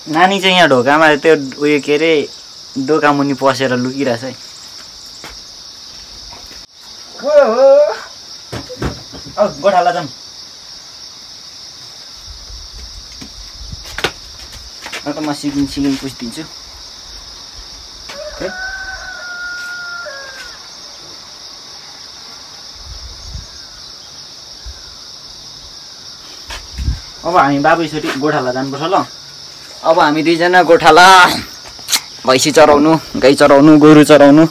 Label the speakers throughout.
Speaker 1: नानी चाहिँ यहाँ ढोकामा त्यो उयो के अरे डोका मुनि पसेर लुकिरहेछ है। गोठाला जाऊँ। अन्त म सिकिङ पुछिदिन्छु। अब हामी बाबु छोरी गोठाला जानुपर्छ ल। अब हामी दुईजना गोठाला भैँसी चराउनु, गाई चराउनु, गोरु चराउनु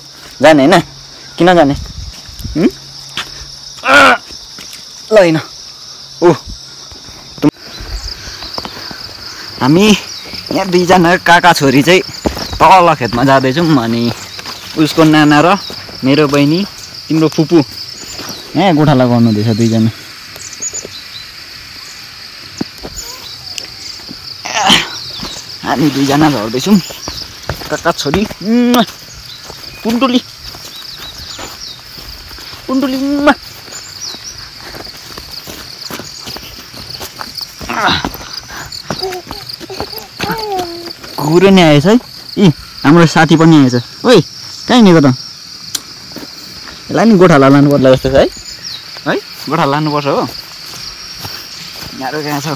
Speaker 1: जाने होइन? किन जाने? ल होइन ऊ हामी यहाँ दुईजना काका छोरी चाहिँ तल खेतमा जाँदैछौँ। अनि उसको नाना र मेरो बहिनी तिम्रो फुपू यहाँ गोठाला गर्नुहुँदैछ दुईजना। हामी दुईजना झर्दैछौँ काका छोरी। टुन्टुली टुन्टुली घुरो नि आएछ है। यी हाम्रो साथी पनि आएछ। ओइ कहीँ निको त? यसलाई नि गोठाला लानु पर्ला जस्तो छ है? गोठाला लानुपर्छ हो। यहाँहरू कहाँ छ?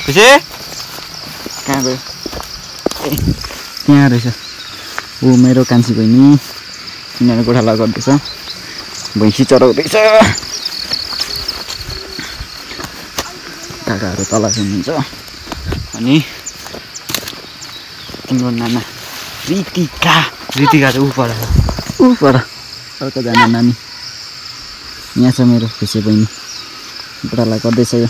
Speaker 1: खुसी कहाँ गयो? ए त्यहाँ रहेछ। ऊ मेरो कान्छी बहिनी यिनीहरू गोठाला गर्दैछ, भैँसी चराउँदैछ। काकाहरू तल हुनुहुन्छ। अनि तिम्रो नाना ऋतिका चाहिँ ऊपर अर्कोजना नानी यहाँ छ। मेरो खुसी बहिनी गोठाला गर्दैछ। यो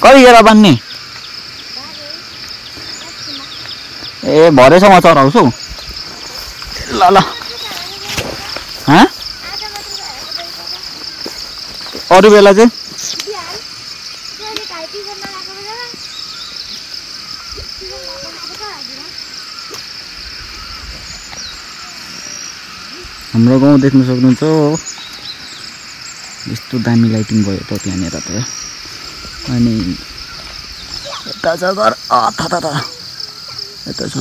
Speaker 1: कतिखेर बान्ने? ए भरेसम्म चराउँछु ल ल। अरू बेला चाहिँ हाम्रो गाउँ देख्न सक्नुहुन्छ। यस्तो दामी लाइटिङ भयो त त्यहाँनिर त। अनि यता छ घर यता छ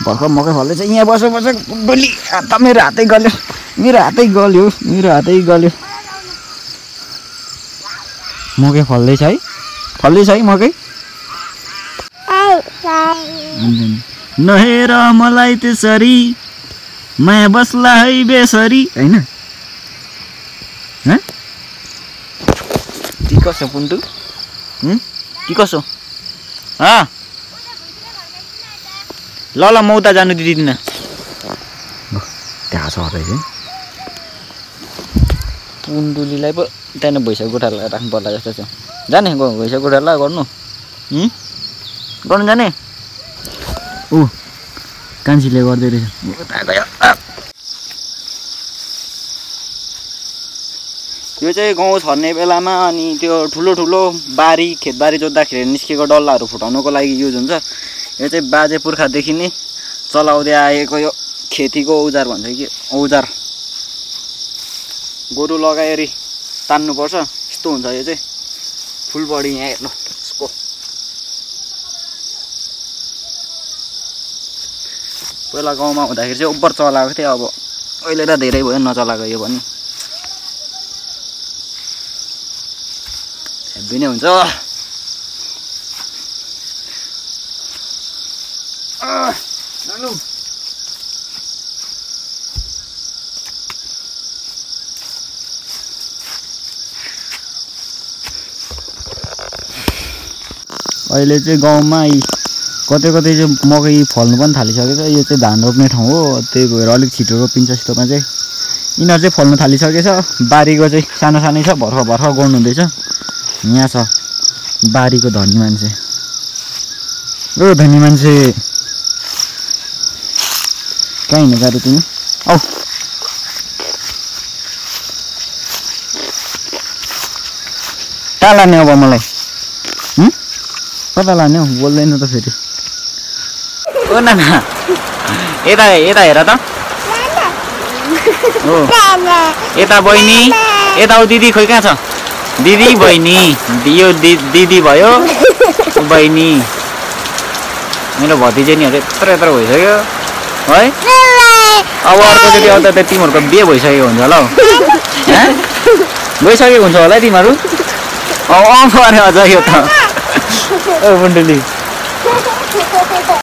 Speaker 1: भर्खर मकै फल्दैछ। यहाँ बस डोली मेरो हातै गल्यो मकै फल्दैछ है मकै। नहेर मलाई त्यसरी माया बस्ला है बेसरी होइन? के कसो पुन्टु? के कसो? ल म उता जानु दिदिनँ। त्यहाँ छ रहेछ पुन्डुलीलाई पो त्यहाँदेखि भैँसा गोठाला राख्नु पर्ला जस्तो छ। जाने भैँसा गोठाला गर्नु जाने? ऊ कान्छीले गर्दै रहेछ। यो चाहिँ गाउँ छर्ने बेलामा अनि त्यो ठुलो बारी खेतबारी जोत्दाखेरि निस्केको डल्लाहरू फुटाउनुको लागि युज हुन्छ। यो चाहिँ बाजे पुर्खादेखि नै चलाउँदै आएको यो खेतीको औजार भन्छ कि औजार। गोरु लगाएरी तान्नुपर्छ यस्तो हुन्छ। यो चाहिँ फुल बडी यहाँ हेर्नु यसको। पहिला गाउँमा हुँदाखेरि चाहिँ ओभर चलाएको थियो। अब अहिले त धेरै भयो नचलाएको यो पनि। हेभी नै हुन्छ। अहिले चाहिँ गाउँमा कतै चाहिँ मकै फल्नु पनि थालिसकेको छ। यो चाहिँ धान रोप्ने ठाउँ हो, त्यही भएर अलिक छिटो रोपिन्छ। यस्तोमा चाहिँ यिनीहरू चाहिँ फल्नु थालिसकेछ। बारीको चाहिँ सानो सानै छ, भर्खर गर्नुहुँदैछ। यहाँ छ बारीको धनी मान्छे। ओ धनी मान्छे कहाँ हिँड्नु गाह्रो तिमी? औ कहाँ लाने अब मलाई? कता लाने हौ? बोल्दैन त फेरि। ओ नाना यता यता हेर त हो यता बहिनी यता हो दिदी खोइ कहाँ छ दिदी बहिनी यो दिदी भयो बहिनी मेरो भतिजे नि यत्रो यत्रो भइसक्यो है अब अर्कोचोटि आउँदा त तिमीहरूको बिहे भइसकेको हुन्छ होला हौ गइसकेको हुन्छ होला तिमीहरू अरे अझ यो त ओ बुन्डुली